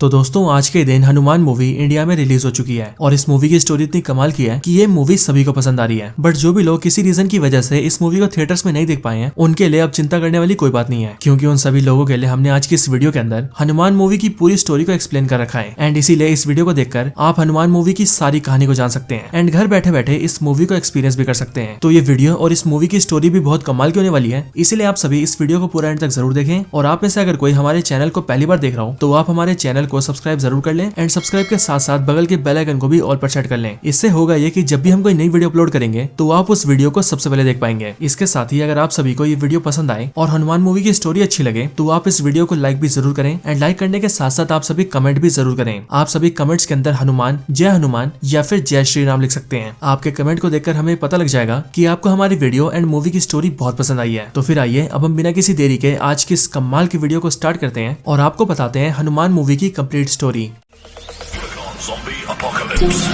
तो दोस्तों आज के दिन हनुमान मूवी इंडिया में रिलीज हो चुकी है और इस मूवी की स्टोरी इतनी कमाल की है कि ये मूवी सभी को पसंद आ रही है। बट जो भी लोग किसी रीजन की वजह से इस मूवी को थिएटर्स में नहीं देख पाए हैं उनके लिए अब चिंता करने वाली कोई बात नहीं है, क्योंकि उन सभी लोगों के लिए हमने आज की इस वीडियो के अंदर हनुमान मूवी की पूरी स्टोरी को एक्सप्लेन कर रखा है। एंड इसीलिए इस वीडियो को देखकर आप हनुमान मूवी की सारी कहानी को जान सकते हैं एंड घर बैठे बैठे इस मूवी को एक्सपीरियंस भी कर सकते हैं। तो ये वीडियो और इस मूवी की स्टोरी भी बहुत कमाल की होने वाली है, इसीलिए आप सभी इस वीडियो को पूरा एंड तक जरूर देखें। और आप में से अगर कोई हमारे चैनल को पहली बार देख रहा हो तो आप हमारे चैनल को सब्सक्राइब जरूर कर लें एंड सब्सक्राइब के साथ साथ बगल के बेल आइकन को भी ऑल पर सेट कर लें। इससे होगा ये कि जब भी हम कोई नई वीडियो अपलोड करेंगे तो आप उस वीडियो को सबसे पहले देख पाएंगे। इसके साथ ही अगर आप सभी को ये वीडियो पसंद आए और हनुमान मूवी की स्टोरी अच्छी लगे तो आप इस वीडियो को लाइक भी जरूर करें एंड लाइक करने के साथ साथ आप सभी कमेंट भी जरूर करें। आप सभी कमेंट्स के अंदर हनुमान या फिर जय श्री राम लिख सकते हैं। आपके कमेंट को देखकर हमें पता लग जाएगा कि आपको हमारी वीडियो एंड मूवी की स्टोरी बहुत पसंद आई है। तो फिर आइए अब हम बिना किसी देरी के आज की इस कमाल की वीडियो को स्टार्ट करते हैं और आपको बताते हैं हनुमान मूवी की कंप्लीट स्टोरी। Zombie apocalypse.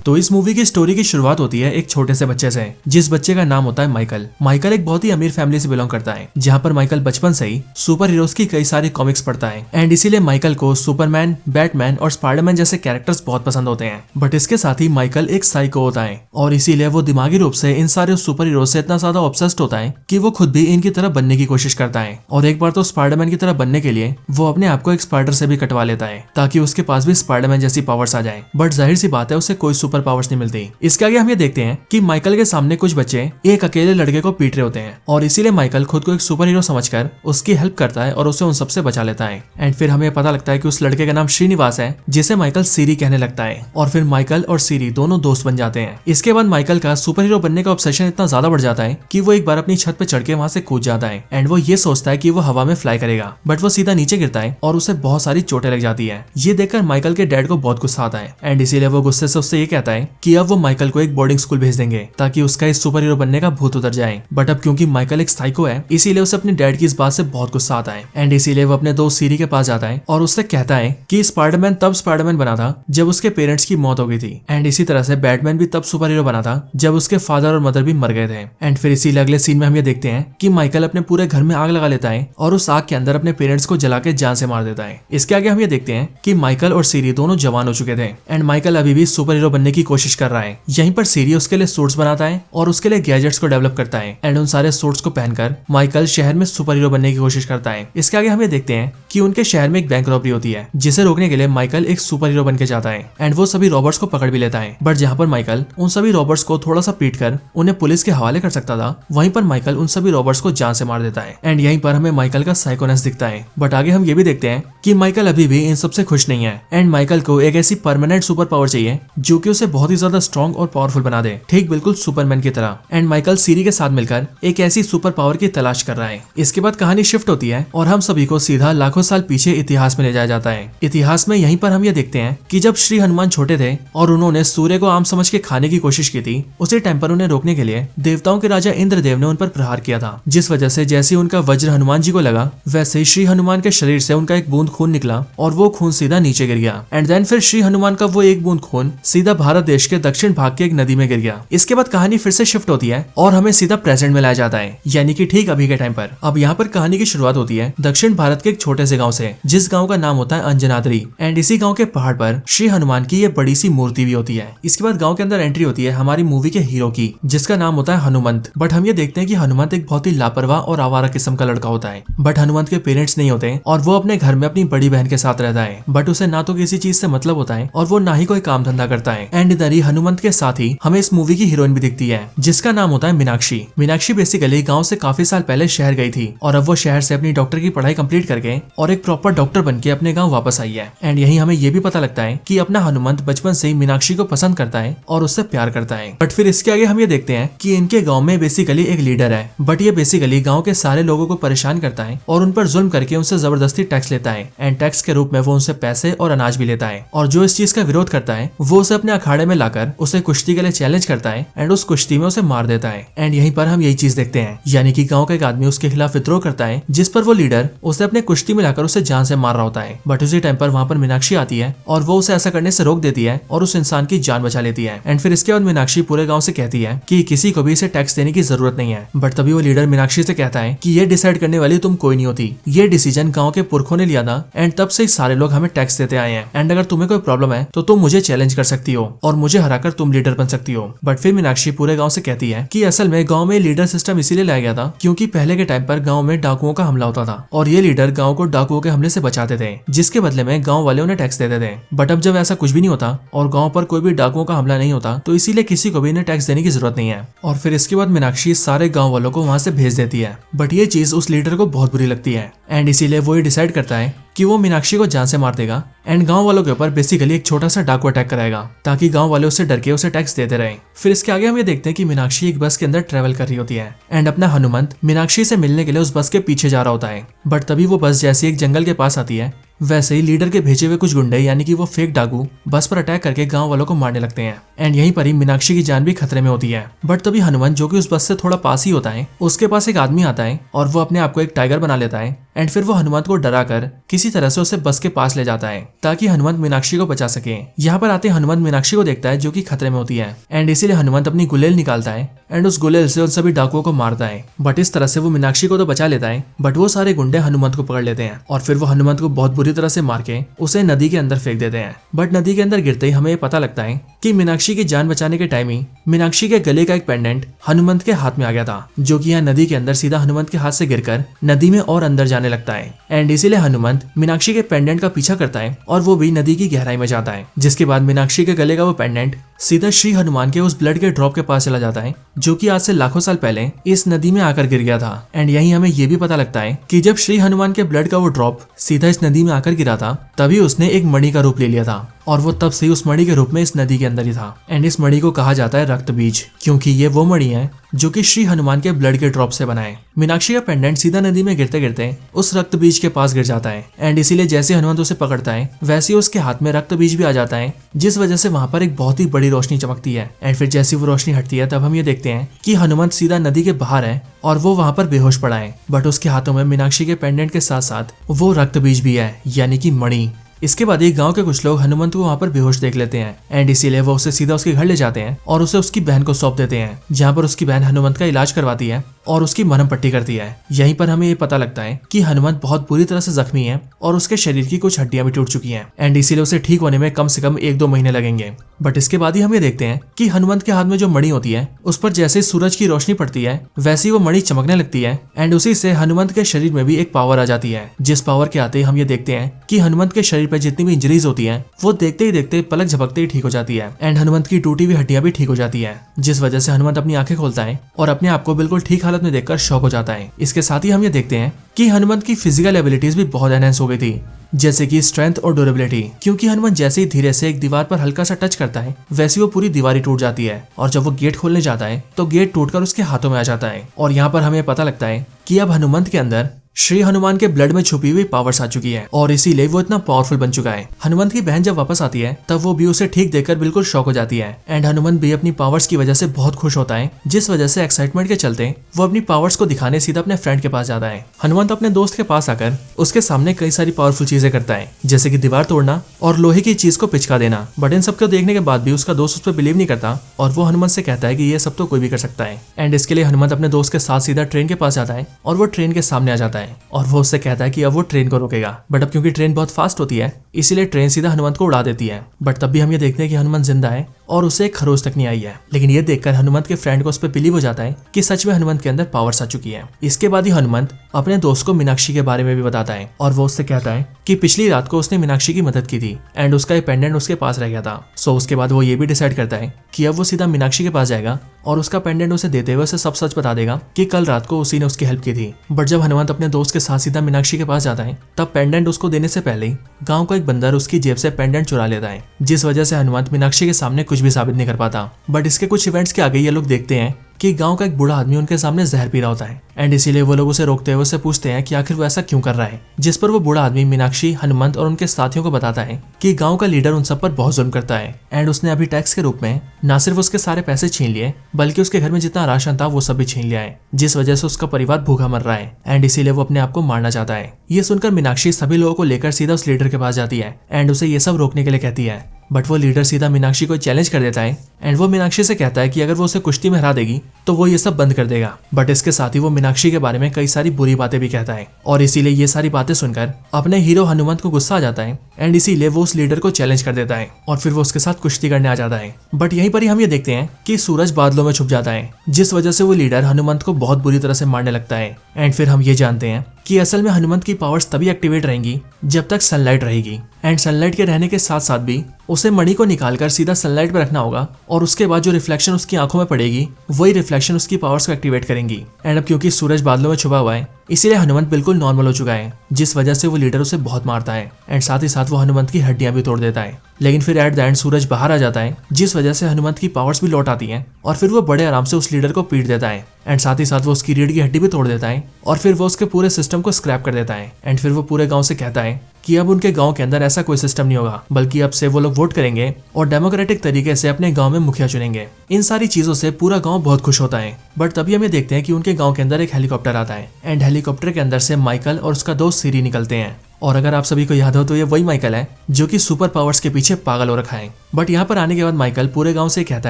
तो इस मूवी की स्टोरी की शुरुआत होती है एक छोटे से बच्चे से, जिस बच्चे का नाम होता है माइकल। माइकल एक बहुत ही अमीर फैमिली से बिलोंग करता है, जहाँ पर माइकल बचपन से ही सुपर हीरोज की कई सारी कॉमिक्स पढ़ता है एंड इसीलिए माइकल को सुपरमैन, बैटमैन और स्पाइडरमैन जैसे कैरेक्टर्स बहुत पसंद होते हैं। बट इसके साथ ही माइकल एक साइको होता है और इसीलिए वो दिमागी रूप से इन सारे सुपर हीरोज से इतना ज्यादा ऑब्सेस्ड होता है कि वो खुद भी इनकी तरह बनने की कोशिश करता है। और एक बार तो स्पाइडरमैन की तरह बनने के लिए वो अपने आप को एक स्पाइडर से भी कटवा लेता है ताकि उसके पास भी स्पाइडरमैन जैसी पावर्स आ जाए। बट जाहिर सी बात है उसे कोई सुपर पावर्स नहीं मिलती। इसके आगे हम ये देखते हैं कि माइकल के सामने कुछ बच्चे एक अकेले लड़के को पीट रहे होते हैं और इसीलिए माइकल खुद को एक सुपर हीरो समझकर उसकी हेल्प करता है और उसे उन सबसे बचा लेता है। एंड फिर हमें पता लगता है कि उस लड़के का नाम श्रीनिवास है, जिसे माइकल सीरी कहने लगता है और फिर माइकल और सीरी दोनों दोस्त बन जाते हैं। इसके बाद माइकल का सुपर हीरो बनने का ऑब्सेशन इतना ज्यादा बढ़ जाता है कि वो एक बार अपनी छत पे चढ़ के वहां से कूद जाता है एंड वो ये सोचता है कि वो हवा में फ्लाई करेगा, बट वो सीधा नीचे गिरता है और उसे बहुत सारी चोटें लग जाती है। ये देखकर माइकल के डैड को बहुत गुस्सा आता है एंड इसीलिए वो गुस्से से उससे ये कहता है कि अब वो माइकल को एक बोर्डिंग स्कूल भेज देंगे ताकि उसका इस सुपर हीरो बनने का भूत उतर जाए। बट अब क्योंकि माइकल एक साइको है इसीलिए उसे अपने डैड की इस बात से बहुत गुस्सा आता है एंड इसीलिए वो अपने दोस्त सीरी के पास जाता है और उससे कहता है कि स्पाइडरमैन तब स्पाइडरमैन बना था जब उसके पेरेंट्स की मौत हो गई थी एंड इसी तरह से बैटमैन भी तब सुपर हीरो बना था जब उसके फादर और मदर भी मर गए थे। एंड फिर इसीलिए अगले सीन में हम ये देखते हैं कि माइकल अपने पूरे घर में आग लगा लेता है और उस आग के अंदर अपने पेरेंट्स को जला के जान से मार देता है। इसके आगे हम ये देखते हैं कि माइकल और सीरी दोनों जवान हो चुके थे एंड माइकल अभी भी सुपर हीरो बनने की कोशिश कर रहा है। यहीं पर सीरी उसके लिए सूट्स बनाता है और उसके लिए गैजेट्स को डेवलप करता है एंड उन सारे सूट्स को पहनकर माइकल शहर में सुपर हीरो बनने की कोशिश करता है। इसके आगे हम ये देखते हैं कि उनके शहर में एक बैंक रॉबरी होती है, जिसे रोकने के लिए माइकल एक सुपर हीरो बनके जाता है एंड वो सभी रॉबर्ट्स को पकड़ भी लेता है। बट जहाँ पर माइकल उन सभी रॉबर्ट्स को थोड़ा सा पीटकर उन्हें पुलिस के हवाले कर सकता था, वहीं पर माइकल उन सभी रॉबर्ट्स को जान से मार देता है एंड यहीं पर हमें माइकल का साइकोनेस दिखता है। बट आगे हम ये भी देखते हैं कि माइकल अभी भी इन सबसे खुश नहीं है एंड माइकल को एक ऐसी परमानेंट सुपर पावर चाहिए जो कि उसे बहुत ही ज्यादा स्ट्रॉन्ग और पावरफुल बना दे, ठीक बिल्कुल सुपरमैन की तरह। एंड माइकल सीरी के साथ मिलकर एक ऐसी सुपर पावर की तलाश कर रहा है। इसके बाद कहानी शिफ्ट होती है और हम सभी को सीधा लाखों साल पीछे इतिहास में ले जाया जाता है। इतिहास में यहीं पर हम ये देखते हैं कि जब श्री हनुमान छोटे थे और उन्होंने सूर्य को आम समझ के खाने की कोशिश की थी, उसी टाइम पर उन्हें रोकने के लिए देवताओं के राजा इंद्रदेव ने उन पर प्रहार किया था, जिस वजह से जैसे उनका वज्र हनुमान जी को लगा वैसे श्री हनुमान के शरीर से उनका एक बूंद खून निकला और वो खून सीधा नीचे गिर गया एंड देन फिर श्री हनुमान का वो एक बूंद खून सीधा भारत देश के दक्षिण भाग के एक नदी में गिर गया। इसके बाद कहानी फिर से शिफ्ट होती है और हमें सीधा प्रेजेंट में लाया जाता है, यानी कि ठीक अभी के टाइम पर। अब यहाँ पर कहानी की शुरुआत होती है दक्षिण भारत के एक छोटे से गांव से, जिस गांव का नाम होता है अंजनाद्री एंड इसी गांव के पहाड़ पर श्री हनुमान की ये बड़ी सी मूर्ति भी होती है। इसके बाद गांव के अंदर एंट्री होती है हमारी मूवी के हीरो की, जिसका नाम होता है हनुमंत। बट हम ये देखते हैं कि हनुमंत एक बहुत ही लापरवाह और आवारा किस्म का लड़का होता है। बट हनुमंत के पेरेंट्स नहीं होते और वो अपने घर में अपनी बड़ी बहन के साथ रहता है, बट उसे ना तो किसी चीज से मतलब होता है और वो ना ही कोई काम धंधा करता है। एंड इधर ही हनुमंत के साथ ही हमें इस मूवी की हीरोइन भी दिखती है, जिसका नाम होता है मीनाक्षी। मीनाक्षी बेसिकली गांव से काफी साल पहले शहर गई थी और अब वो शहर से अपनी डॉक्टर की पढ़ाई कंप्लीट करके और एक प्रॉपर डॉक्टर बनके अपने गांव वापस आई है। एंड यही हमें ये भी पता लगता है कि अपना हनुमंत बचपन से ही मीनाक्षी को पसंद करता है और उससे प्यार करता है। बट फिर इसके आगे हम ये देखते हैं कि इनके गाँव में बेसिकली एक लीडर है, बट ये बेसिकली गाँव के सारे लोगों को परेशान करता है और उन पर जुल्म करके उनसे जबरदस्ती टैक्स लेता है एंड टैक्स के रूप में वो उनसे पैसे और अनाज भी लेता है। और जो इस चीज का विरोध करता है वो उसे अपने अखाड़े में लाकर उसे कुश्ती के लिए चैलेंज करता है एंड उस कुश्ती में उसे मार देता है। एंड यहीं पर हम यही चीज देखते हैं, यानी कि गांव का एक आदमी उसके खिलाफ विद्रोह करता है, जिस पर वो लीडर उसे अपने कुश्ती में लाकर उसे जान से मार रहा होता है। बट उसी टाइम पर वहाँ पर मीनाक्षी आती है और वो उसे ऐसा करने से रोक देती है और उस इंसान की जान बचा लेती है। एंड फिर इसके बाद मीनाक्षी पूरे गाँव से कहती है कि किसी को भी इसे टैक्स देने की जरूरत नहीं है। बट तभी वो लीडर मीनाक्षी से कहता है कि ये डिसाइड करने वाली तुम कोई नहीं होती, ये डिसीजन गाँव के पुरखों ने लिया था एंड तब से सारे लोग हमें टैक्स देते आए हैं। एंड अगर तुम्हें कोई प्रॉब्लम है तो तुम मुझे चैलेंज कर सकती हो और मुझे हराकर तुम लीडर बन सकती हो। बट फिर मीनाक्षी पूरे गांव से कहती है कि असल में गांव में लीडर सिस्टम इसीलिए लाया गया था क्योंकि पहले के टाइम पर गांव में डाकुओं का हमला होता था और ये लीडर गांव को डाकुओं के हमले से बचाते थे, जिसके बदले में गांव वाले उन्हें टैक्स देते थे। बट अब जब ऐसा कुछ भी नहीं होता और गांव पर कोई भी डाकुओं का हमला नहीं होता तो इसीलिए किसी को भी इन्हें टैक्स देने की जरूरत नहीं है। और फिर इसके बाद मीनाक्षी सारे गाँव वालों को वहाँ से भेज देती है। बट ये चीज उस लीडर को बहुत बुरी लगती है एंड इसीलिए वो ये डिसाइड करता है कि वो मीनाक्षी को जान से मार देगा एंड गांव वालों के ऊपर बेसिकली एक छोटा सा डाकू अटैक कराएगा ताकि गांव वाले उससे डर के उसे टैक्स देते रहे। फिर इसके आगे हम ये देखते हैं कि मीनाक्षी एक बस के अंदर ट्रेवल कर रही होती है एंड अपना हनुमंत मीनाक्षी से मिलने के लिए उस बस के पीछे जा रहा होता है। बट तभी वो बस जैसे एक जंगल के पास आती है वैसे ही लीडर के भेजे हुए कुछ गुंडे यानी कि वो फेक डाकू बस पर अटैक करके गांव वालों को मारने लगते हैं एंड यहीं पर ही मीनाक्षी की जान भी खतरे में होती है। बट तभी हनुमान जो कि उस बस से थोड़ा पास ही होता है, उसके पास एक आदमी आता है और वो अपने आप को एक टाइगर बना लेता है एंड फिर वो हनुमंत को डराकर किसी तरह से उसे बस के पास ले जाता है ताकि हनुमंत मीनाक्षी को बचा सके। यहाँ पर आते हनुमंत मीनाक्षी को देखता है जो कि खतरे में होती है एंड इसीलिए हनुमंत अपनी गुलेल निकालता है एंड उस गुलेल से उन सभी डाकुओं को मारता है। बट इस तरह से वो मीनाक्षी को तो बचा लेता है बट वो सारे गुंडे हनुमंत को पकड़ लेते हैं और फिर वो हनुमंत को बहुत बुरी तरह से मार के उसे नदी के अंदर फेंक देते हैं। बट नदी के अंदर गिरते ही हमें पता लगता है कि मीनाक्षी की जान बचाने के टाइम ही मीनाक्षी के गले का एक पेंडेंट हनुमंत के हाथ में आ गया था, जो कि यहाँ नदी के अंदर सीधा हनुमंत के हाथ से गिरकर नदी में और अंदर जाने लगता है। एंड इसीलिए हनुमंत मीनाक्षी के पेंडेंट का पीछा करता है और वो भी नदी की गहराई में जाता है, जिसके बाद मीनाक्षी के गले का वो पेंडेंट सीधा श्री हनुमान के उस ब्लड के ड्रॉप के पास चला जाता है जो कि आज से लाखों साल पहले इस नदी में आकर गिर गया था। एंड यही हमें ये भी पता लगता है कि जब श्री हनुमान के ब्लड का वो ड्रॉप सीधा इस नदी में आकर गिरा था तभी उसने एक मणि का रूप ले लिया था और वो तब से उस मणि के रूप में इस नदी के अंदर ही था। एंड इस मणि को कहा जाता है रक्त बीज, क्योंकि ये वो मणि है जो कि श्री हनुमान के ब्लड के ड्रॉप से बना है। मीनाक्षी का पेंडेंट सीधा नदी में गिरते गिरते उस रक्त बीज के पास गिर जाता है एंड इसीलिए जैसे हनुमंत उसे पकड़ता है वैसे ही उसके हाथ में रक्त बीज भी आ जाता है, जिस वजह से वहां पर एक बहुत ही बड़ी रोशनी चमकती है। एंड फिर जैसी वो रोशनी हटती है तब हम ये देखते हैं कि हनुमंत सीधा नदी के बाहर है और वो वहां पर बेहोश पड़ा है। बट उसके हाथों में मीनाक्षी के पेंडेंट के साथ साथ वो रक्त बीज भी है, यानी कि मणि। इसके बाद एक गांव के कुछ लोग हनुमंत को वहां पर बेहोश देख लेते हैं एंड इसीलिए वो उसे सीधा उसके घर ले जाते हैं और उसे उसकी बहन को सौंप देते हैं, जहां पर उसकी बहन हनुमंत का इलाज करवाती है और उसकी मरहम पट्टी करती है। यहीं पर हमें ये पता लगता है कि हनुमंत बहुत बुरी तरह से जख्मी है और उसके शरीर की कुछ हड्डियां भी टूट चुकी हैं एंड इसीलिए उसे ठीक होने में कम से कम 1-2 महीने लगेंगे। बट इसके बाद ही हम ये देखते हैं कि हनुमंत के हाथ में जो मणि होती है उस पर जैसे सूरज की रोशनी पड़ती है वैसी वो मणि चमकने लगती है एंड उसी से हनुमंत के शरीर में भी एक पावर आ जाती है, जिस पावर के आते हम ये देखते हैं कि हनुमंत के शरीर पर जितनी भी इंजरीज होती है वो देखते ही देखते पलक झपकते ही ठीक हो जाती है एंड हनुमंत की टूटी हुई हड्डियां भी ठीक हो जाती है, जिस वजह से हनुमंत अपनी आंखें खोलता है और अपने आप को बिल्कुल ठीक हालत में देखकर शॉक हो जाता है। इसके साथ ही हम ये देखते हैं कि हनुमंत की फिजिकल एबिलिटीज भी बहुत एनहेंस हो गई थी, जैसे कि स्ट्रेंथ और ड्यूरेबिलिटी, क्योंकि हनुमान जैसे ही धीरे से एक दीवार पर हल्का सा टच करता है वैसी वो पूरी दीवार ही टूट जाती है और जब वो गेट खोलने जाता है तो गेट टूटकर उसके हाथों में आ जाता है। और यहाँ पर हमें पता लगता है कि अब हनुमंत के अंदर श्री हनुमान के ब्लड में छुपी हुई पावर्स आ चुकी है और इसीलिए वो इतना पावरफुल बन चुका है। हनुमंत की बहन जब वापस आती है तब वो भी उसे ठीक देखकर बिल्कुल शॉक हो जाती है एंड हनुमंत भी अपनी पावर्स की वजह से बहुत खुश होता है, जिस वजह से एक्साइटमेंट के चलते वो अपनी पावर्स को दिखाने सीधा अपने फ्रेंड के पास जाता है। हनुमंत अपने दोस्त के पास आकर उसके सामने कई सारी पावरफुल चीजें करता है, जैसे कि दीवार तोड़ना और लोहे की चीज को पिचका देना। बट इन सबको देखने के बाद भी उसका दोस्त उस पर बिलीव नहीं करता और वो हनुमंत से कहता है कि ये सब तो कोई भी कर सकता है। एंड इसके लिए हनुमंत अपने दोस्त के साथ सीधा ट्रेन के पास जाता है और वो ट्रेन के सामने आ जाता है और वो उससे कहता है कि अब वो ट्रेन को रोकेगा। बट अब क्योंकि ट्रेन बहुत फास्ट होती है इसीलिए ट्रेन सीधा हनुमंत को उड़ा देती है। बट तब भी हम ये देखते हैं कि हनुमंत जिंदा है और उसे एक खरोच तक नहीं आई है, लेकिन ये देखकर हनुमंत के फ्रेंड को उस पर बिलीव हो जाता है कि सच में हनुमंत के अंदर पावर्स आ चुकी है। इसके बाद ही हनुमंत अपने दोस्त को मीनाक्षी के बारे में भी बताता है और वो उससे कहता है कि पिछली रात को उसने मीनाक्षी की मदद की थी एंड उसका ये पेंडेंट उसके पास रह गया था। सो उसके बाद वो ये भी डिसाइड करता है कि अब वो सीधा मीनाक्षी के पास जाएगा और उसका पेंडेंट उसे देते हुए उसे सब सच बता देगा कि कल रात को उसी ने उसकी हेल्प की थी। बट जब हनुमंत अपने दोस्त के साथ सीधा मीनाक्षी के पास जाता है तब पेंडेंट उसको देने से पहले ही गांव का एक बंदर उसकी जेब से पेंडेंट चुरा लेता है, जिस वजह से हनुमंत मीनाक्षी के सामने कुछ भी साबित नहीं कर पाता। बट इसके कुछ इवेंट्स के आगे ये लोग देखते हैं कि गांव का एक बूढ़ा आदमी उनके सामने जहर पी रहा होता है एंड इसीलिए वो लोग उसे रोकते हुए उससे पूछते हैं कि आखिर वो ऐसा क्यों कर रहा है। जिस पर वो बूढ़ा आदमी मीनाक्षी, हनुमंत और उनके साथियों को बताता है कि गांव का लीडर उन सब पर बहुत जुल्म करता है एंड उसने अभी टैक्स के रूप में न सिर्फ उसके सारे पैसे छीन लिए बल्कि उसके घर में जितना राशन था वो सब भी छीन लिया है, जिस वजह से उसका परिवार भूखा मर रहा है एंड इसीलिए वो अपने आप को मारना चाहता है। ये सुनकर मीनाक्षी सभी लोगों को लेकर सीधा उस लीडर के पास जाती है एंड उसे ये सब रोकने के लिए कहती है। बट वो लीडर सीधा मीनाक्षी को चैलेंज कर देता है एंड वो मीनाक्षी से कहता है कि अगर वो उसे कुश्ती में हरा देगी तो वो ये सब बंद कर देगा। बट इसके साथ ही वो मीनाक्षी के बारे में कई सारी बुरी बातें भी कहता है और इसीलिए ये सारी बातें सुनकर अपने हीरो हनुमंत को गुस्सा आ जाता है एंड इसीलिए वो उस लीडर को चैलेंज कर देता है और फिर वो उसके साथ कुश्ती करने आ जाता है। बट यहीं पर ही हम ये देखते हैं कि सूरज बादलों में छुप जाता है, जिस वजह से वो लीडर हनुमंत को बहुत बुरी तरह से मारने लगता है। एंड फिर हम ये जानते हैं कि असल में हनुमंत की पावर्स तभी एक्टिवेट रहेंगी जब तक सनलाइट रहेगी एंड सनलाइट के रहने के साथ साथ भी उसे मणि को निकालकर सीधा सनलाइट पर रखना होगा और उसके बाद जो रिफ्लेक्शन उसकी आंखों में पड़ेगी वही रिफ्लेक्शन उसकी पावर्स को एक्टिवेट करेंगी। एंड अब क्योंकि सूरज बादलों में छुपा हुआ है इसीलिए हनुमंत बिल्कुल नॉर्मल हो चुका है, जिस वजह से वो लीडर उसे बहुत मारता है एंड साथ ही साथ वो हनुमंत की हड्डियां भी तोड़ देता है। लेकिन फिर एट द एंड सूरज बाहर आ जाता है, जिस वजह से हनुमंत की पावर्स भी लौट आती हैं और फिर वो बड़े आराम से उस लीडर को पीट देता है एंड साथ ही साथ वो उसकी रीढ़ की हड्डी भी तोड़ देता है और फिर वो उसके पूरे सिस्टम को स्क्रैप कर देता है। एंड फिर वो पूरे गांव से कहता है कि अब उनके गांव के अंदर ऐसा कोई सिस्टम नहीं होगा, बल्कि अब से वो लोग वोट करेंगे और डेमोक्रेटिक तरीके से अपने गांव में मुखिया चुनेंगे। इन सारी चीजों से पूरा गांव बहुत खुश होता है। बट तभी हम ये देखते हैं कि उनके गांव के अंदर एक हेलीकॉप्टर आता है एंड हेलीकॉप्टर के अंदर से माइकल और उसका दोस्त सीरी निकलते हैं। और अगर आप सभी को याद हो तो ये वही माइकल है जो कि सुपर पावर्स के पीछे पागल हो रखा है। बट यहाँ पर आने के बाद माइकल पूरे गांव से कहता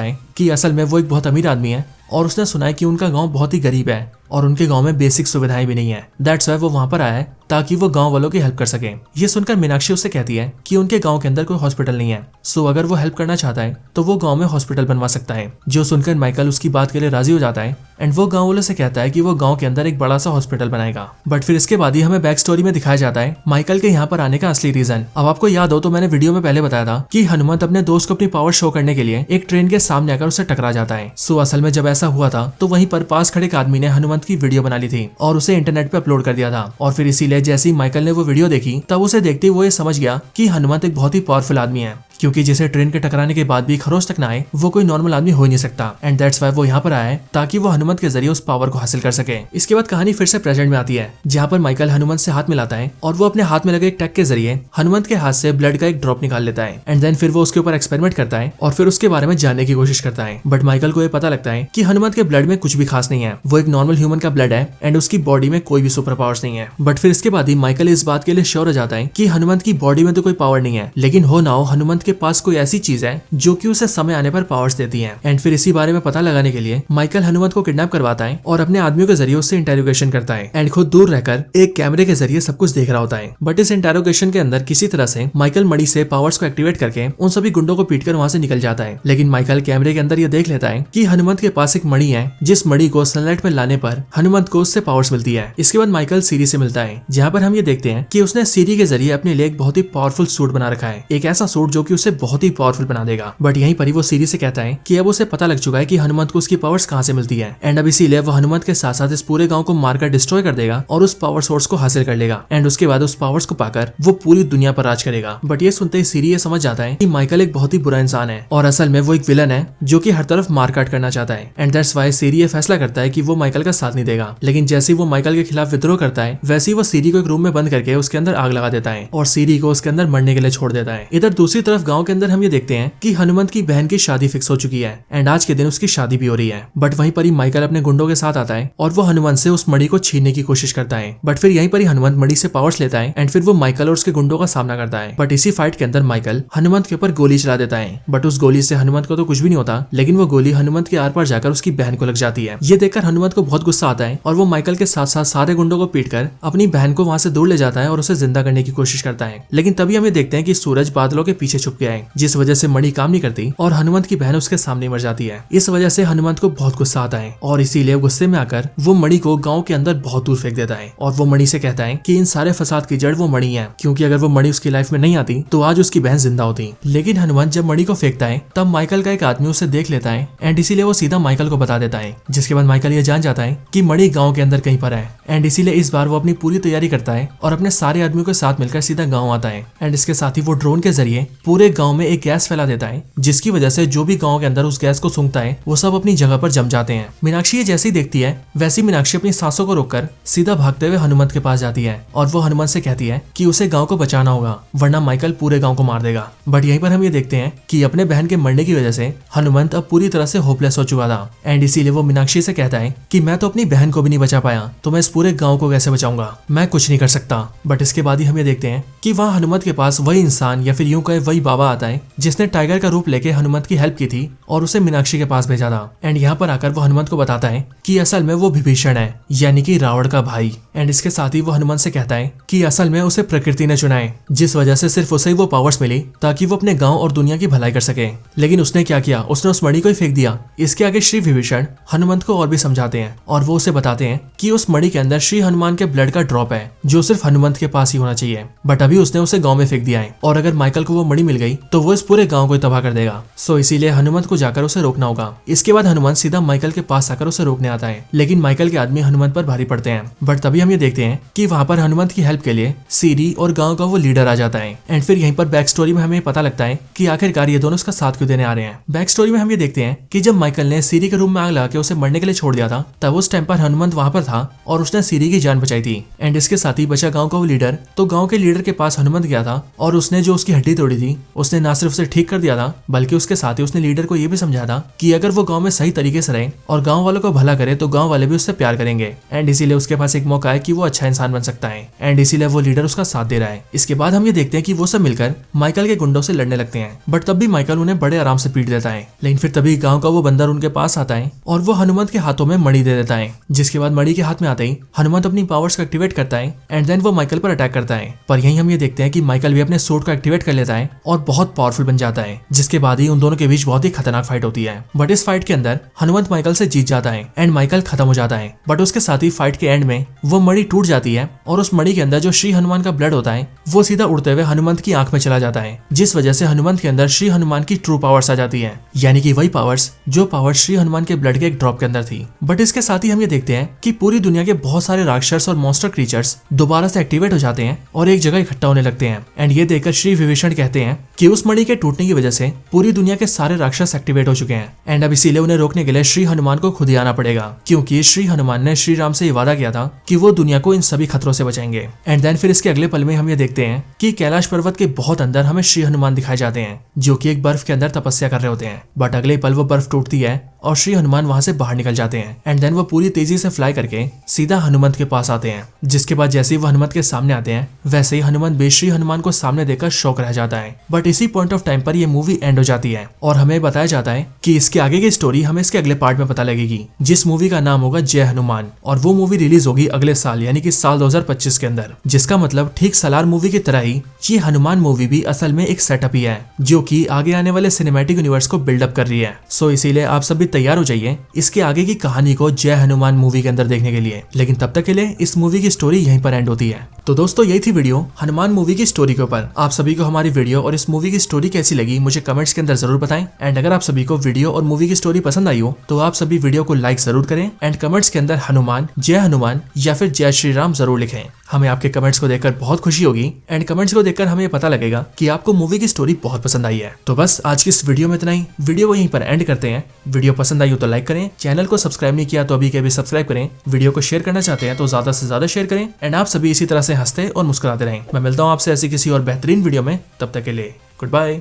है कि असल में वो एक बहुत अमीर आदमी है और उसने सुना है कि उनका गांव बहुत ही गरीब है और उनके गांव में बेसिक सुविधाएं भी नहीं है। दैट्स व्हाई वो वहां पर आया है ताकि वो गांव वालों की हेल्प कर सके। ये सुनकर मीनाक्षी उससे कहती है कि उनके गांव के अंदर कोई हॉस्पिटल नहीं है, सो अगर वो हेल्प करना चाहता है तो वो गांव में हॉस्पिटल बनवा सकता है। जो सुनकर माइकल उसकी बात के लिए राजी हो जाता है एंड वो गांव वालों से कहता है कि वो गांव के अंदर एक बड़ा सा हॉस्पिटल बनाएगा। बट फिर इसके बाद ही हमें बैक स्टोरी में दिखाया जाता है माइकल के यहाँ पर आने का असली रीजन। अब आपको याद हो तो मैंने वीडियो में पहले बताया था कि हनुमंत अपने दोस्त को अपनी पावर शो करने के लिए एक ट्रेन के सामने आकर उससे टकरा जाता है। सो असल में जब ऐसा हुआ था तो वहीं पर पास खड़े एक आदमी ने हनुमंत की वीडियो बना ली थी और उसे इंटरनेट पे अपलोड कर दिया था। और फिर इसीलिए जैसे ही माइकल ने वो वीडियो देखी तब उसे देखते ही वो ये समझ गया कि हनुमंत एक बहुत ही पावरफुल आदमी है, क्योंकि जिसे ट्रेन के टकराने के बाद भी खरोच तक ना आए वो कोई नॉर्मल आदमी हो नहीं सकता। एंड दैट्स व्हाई वो यहाँ पर आया है ताकि वो हनुमंत के जरिए उस पावर को हासिल कर सके। इसके बाद कहानी फिर से प्रेजेंट में आती है, जहाँ पर माइकल हनुमंत से हाथ मिलाता है और वो अपने हाथ में लगे एक टैग के जरिए हनुमंत के हाथ से ब्लड का एक ड्रॉप निकाल लेता है। एंड देन फिर वो उसके ऊपर एक्सपेरिमेंट करता है और फिर उसके बारे में जानने की कोशिश करता है। बट माइकल को ये पता लगता है कि हनुमंत के ब्लड में कुछ भी खास नहीं है, वो एक नॉर्मल ह्यूमन का ब्लड है एंड उसकी बॉडी में कोई भी सुपर पावर्स नहीं है। बट फिर इसके बाद ही माइकल इस बात के लिए श्योर हो जाता है कि हनुमंत की बॉडी में तो कोई पावर नहीं है, लेकिन हो ना हो हनुमंत के पास कोई ऐसी चीज है जो कि उसे समय आने पर पावर्स देती है। एंड फिर इसी बारे में पता लगाने के लिए माइकल हनुमंत को किडनैप करवाता है और अपने आदमियों के जरिए उससे इंटेरोगेशन करता है एंड खुद दूर रहकर एक कैमरे के जरिए सब कुछ देख रहा होता है। बट इस इंटेरोगेशन के अंदर किसी तरह से माइकल मणि से पावर्स को एक्टिवेट करके उन सभी गुंडों को पीटकर वहां से निकल जाता है। लेकिन माइकल कैमरे के अंदर ये देख लेता है कि हनुमंत के पास एक मणि है, जिस मणि को सनलाइट में लाने पर हनुमंत को उससे पावर्स मिलती है। इसके बाद माइकल सीरी से मिलता है, जहाँ पर हम ये देखते हैं कि उसने सीरी के जरिए अपने लिए एक बहुत ही पावरफुल सूट बना रखा है, एक ऐसा सूट जो कि उसे बहुत ही पावरफुल बना देगा। बट यहीं पर ही वो सीरी से कहता है कि अब उसे पता लग चुका है कि हनुमंत को उसकी पावर्स कहाँ से मिलती है एंड अब इसीलिए वो हनुमंत के साथ साथ इस पूरे गांव को मारकर डिस्ट्रॉय कर देगा और उस पावर सोर्स को हासिल कर लेगा एंड उसके बाद उस पावर्स को पाकर वो पूरी दुनिया पर राज करेगा। बट ये सुनते ही सीरी ये समझ जाता है कि माइकल एक बहुत ही बुरा इंसान है और असल में वो एक विलन है जो कि हर तरफ मारकाट करना चाहता है। एंड दैट्स व्हाई सीरी ये फैसला करता है कि वो माइकल का साथ नहीं देगा। लेकिन जैसे ही वो माइकल के खिलाफ विद्रोह करता है वैसे ही वो सीरी को एक रूम में बंद करके उसके अंदर आग लगा देता है और सीरी को उसके अंदर मरने के लिए छोड़ देता है। इधर दूसरी तरफ गाँव के अंदर हम ये देखते हैं कि हनुमंत की बहन की शादी फिक्स हो चुकी है एंड आज के दिन उसकी शादी भी हो रही है। बट वहीं पर ही माइकल अपने गुंडों के साथ आता है और वो हनुमंत से उस मणि को छीनने की कोशिश करता है। बट फिर यहीं पर ही हनुमंत मणि से पावर्स लेता है एंड फिर वो माइकल और उसके गुंडों का सामना करता है। बट इसी फाइट के अंदर माइकल हनुमंत के ऊपर गोली चला देता है। बट उस गोली से हनुमंत को तो कुछ भी नहीं होता, लेकिन वो गोली हनुमंत के आर पार जाकर उसकी बहन को लग जाती है। ये देखकर हनुमंत को बहुत गुस्सा आता है और वो माइकल के साथ साथ सारे गुंडों को पीटकर अपनी बहन को वहां से दूर ले जाता है और उसे जिंदा करने की कोशिश करता है। लेकिन तभी हमें देखते हैं कि सूरज बादलों के पीछे छुप गया है, जिस वजह से मणि काम नहीं करती और हनुमंत की बहन उसके सामने मर जाती है। इस वजह से हनुमंत को बहुत गुस्सा आता है और इसीलिए गुस्से में आकर वो मणि को गांव के अंदर बहुत दूर फेंक देता है और वो मणि से कहता है कि इन सारे फसाद की जड़ वो मणि है, क्योंकि अगर वो मणि उसकी लाइफ में नहीं आती तो आज उसकी बहन जिंदा होती। लेकिन हनुमंत जब मणि को फेंकता है तब माइकल का एक आदमी उसे देख लेता है एंड इसीलिए वो सीधा माइकल को बता देता है, जिसके बाद माइकल ये जान जाता है कि मणि गाँव के अंदर कहीं पर है एंड इसीलिए इस बार वो अपनी पूरी तैयारी करता है और अपने सारे आदमियों के साथ मिलकर सीधा गाँव आता है। एंड इसके साथ ही वो ड्रोन के जरिए पूरे पूरे गांव में एक गैस फैला देता है, जिसकी वजह से जो भी गांव के अंदर उस गैस को सूंघता है वो सब अपनी जगह पर जम जाते हैं। मीनाक्षी ये जैसी देखती है वैसी मीनाक्षी अपनी सांसों को रोककर सीधा भागते हुए हनुमंत के पास जाती है और वो हनुमंत से कहती है कि उसे गांव को बचाना होगा वरना माइकल पूरे गांव को मार देगा। बट यहीं पर हम ये देखते हैं कि अपने बहन के मरने की वजह से हनुमंत अब पूरी तरह से होपलेस हो चुका था एंड इसीलिए वो मीनाक्षी से कहता है कि मैं तो अपनी बहन को भी नहीं बचा पाया तो मैं इस पूरे गांव को कैसे बचाऊंगा, मैं कुछ नहीं कर सकता। बट इसके बाद ही हम ये देखते हैं कि वहाँ हनुमंत के पास वही इंसान या फिर यूं कहे वही बाबा आता है जिसने टाइगर का रूप लेके हनुमंत की हेल्प की थी और उसे मीनाक्षी के पास भेजा था। एंड यहाँ पर आकर वो हनुमंत को बताता है कि असल में वो विभीषण है, यानी कि रावण का भाई। एंड इसके साथ ही वो हनुमंत से कहता है कि असल में उसे प्रकृति ने चुना है, जिस वजह से सिर्फ उसे ही वो पावर्स मिली ताकि वो अपने गांव और दुनिया की भलाई कर सके। लेकिन उसने क्या किया, उसने उस मणि को ही फेंक दिया। इसके आगे श्री विभीषण हनुमंत को और भी समझाते हैं और वो उसे बताते हैं कि उस मणि के अंदर श्री हनुमान के ब्लड का ड्रॉप है जो सिर्फ हनुमंत के पास ही होना चाहिए, बट अभी उसने उसे गांव में फेंक दिया है और अगर माइकल को वो मणि मिल गई तो वो इस पूरे गांव को तबाह कर देगा। सो इसीलिए हनुमंत को जाकर उसे रोकना होगा। इसके बाद हनुमंत सीधा माइकल के पास आकर उसे रोकने आता है, लेकिन माइकल के आदमी हनुमंत पर भारी पड़ते हैं। बट तभी हम ये देखते हैं कि वहाँ पर हनुमंत की हेल्प के लिए सीरी और गाँव का वो लीडर आ जाता है। एंड फिर यहीं पर बैक स्टोरी में हमें पता लगता है कि आखिरकार ये दोनों उसका साथ क्यों देने आ रहे हैं। बैक स्टोरी में हम ये देखते हैं कि जब माइकल ने सीरी के रूम में आग लगा के उसे मरने के लिए छोड़ दिया था तब उस टाइम पर हनुमंत वहाँ पर था और उसने सीरी की जान बचाई थी। एंड इसके साथ ही बचा गाँव का वो लीडर, तो गाँव के लीडर के पास हनुमंत गया था और उसने जो उसकी हड्डी तोड़ी थी उसने ना सिर्फ उसे ठीक कर दिया था बल्कि उसके साथ ही उसने लीडर को यह भी समझा था कि अगर वो गांव में सही तरीके से रहे और गांव वालों को भला करे तो गांव वाले भी उससे प्यार करेंगे। एंड इसीलिए उसके पास एक मौका है कि वो अच्छा इंसान बन सकता है एंड इसीलिए वो लीडर उसका साथ दे रहा है। इसके बाद हम ये देखते हैं कि वो सब मिलकर माइकल के गुंडों से लड़ने लगते हैं, बट तब भी माइकल उन्हें बड़े आराम से पीट देता है। लेकिन फिर तभी गाँव का वो बंदर उनके पास आता है और वो हनुमंत के हाथों में मणि दे देता है, जिसके बाद मणि के हाथ में आते ही हनुमंत अपनी पावर्स को एक्टिवेट करता है एंड देन वो माइकल पर अटैक करता है। पर यहीं हम ये देखते हैं कि माइकल भी अपने सूट को एक्टिवेट कर लेता है और बहुत पावरफुल बन जाता है, जिसके बाद ही उन दोनों के बीच बहुत ही खतरनाक फाइट होती है। बट इस फाइट के अंदर हनुमंत माइकल से जीत जाता है एंड माइकल खत्म हो जाता है। बट उसके साथ ही फाइट के एंड में वो मणि टूट जाती है और उस मणि के अंदर जो श्री हनुमान का ब्लड होता है वो सीधा उड़ते हुए हनुमंत की आंख में चला जाता है, जिस वजह से हनुमंत के अंदर श्री हनुमान की ट्रू पावर्स आ जाती है, यानी कि वही पावर्स जो पावर्स श्री हनुमान के ब्लड के एक ड्रॉप के अंदर थी। बट इसके साथ ही हम ये देखते हैं कि पूरी दुनिया के बहुत सारे राक्षस और मॉन्स्टर क्रीचर्स दोबारा से एक्टिवेट हो जाते हैं और एक जगह इकट्ठा होने लगते हैं। एंड ये देखकर श्री विभीषण कहते हैं कि उस मणि के टूटने की वजह से पूरी दुनिया के सारे राक्षस एक्टिवेट हो चुके हैं एंड अब इसीलिए उन्हें रोकने के लिए श्री हनुमान को खुद ही आना पड़ेगा, क्योंकि श्री हनुमान ने श्री राम से ये वादा किया था कि वो दुनिया को इन सभी खतरों से बचाएंगे। एंड देन फिर इसके अगले पल में हम ये देखते हैं कि कैलाश पर्वत के बहुत अंदर हमें श्री हनुमान दिखाए जाते हैं जो कि एक बर्फ के अंदर तपस्या कर रहे होते हैं। बट अगले पल वो बर्फ टूटती है और श्री हनुमान वहां से बाहर निकल जाते हैं एंड देन वो पूरी तेजी से फ्लाई करके सीधा हनुमंत के पास आते हैं, जिसके बाद जैसे ही वो हनुमंत के सामने आते हैं वैसे ही हनुमंत भी श्री हनुमान को सामने देखकर शौक रह जाता है। बट इसी पॉइंट ऑफ टाइम पर ये मूवी एंड हो जाती है और हमें बताया जाता है कि इसके आगे की स्टोरी हमें इसके अगले पार्ट में पता लगेगी, जिस मूवी का नाम होगा जय हनुमान, और वो मूवी रिलीज होगी अगले साल यानी कि साल 2025 के अंदर। जिसका मतलब ठीक सलार मूवी की तरह ही ये हनुमान मूवी भी असल में एक सेटअप ही है जो कि आगे आने वाले सिनेमैटिक यूनिवर्स को बिल्डअप कर रही है। सो इसीलिए आप सब भी तैयार हो जाइए इसके आगे की कहानी को जय हनुमान मूवी के अंदर देखने के लिए। लेकिन तब तक के लिए इस मूवी की स्टोरी यहीं पर एंड होती है। तो दोस्तों यही थी वीडियो हनुमान मूवी की स्टोरी के ऊपर। आप सभी को हमारी वीडियो और इस मूवी की स्टोरी कैसी लगी मुझे कमेंट्स के अंदर जरूर बताएं। एंड अगर आप सभी को वीडियो और मूवी की स्टोरी पसंद आई हो तो आप सभी वीडियो को लाइक जरूर करें एंड कमेंट्स के अंदर हनुमान या फिर जय श्री राम जरूर लिखें। हमें आपके कमेंट्स को देखकर बहुत खुशी होगी एंड कमेंट्स को देखकर हमें पता लगेगा कि आपको मूवी की स्टोरी बहुत पसंद आई है। तो बस आज की इस वीडियो में इतना ही। वीडियो को यहीं पर एंड करते हैं। वीडियो पसंद आई हो तो लाइक करें, चैनल को सब्सक्राइब नहीं किया तो अभी के अभी सब्सक्राइब करें, वीडियो को शेयर करना चाहते हैं तो ज्यादा से ज्यादा शेयर करें एंड आप सभी इसी तरह से हंसते और मुस्कुराते रहें। मैं मिलता हूँ आपसे ऐसी किसी और बेहतरीन वीडियो में, तब तक के लिए गुड बाय।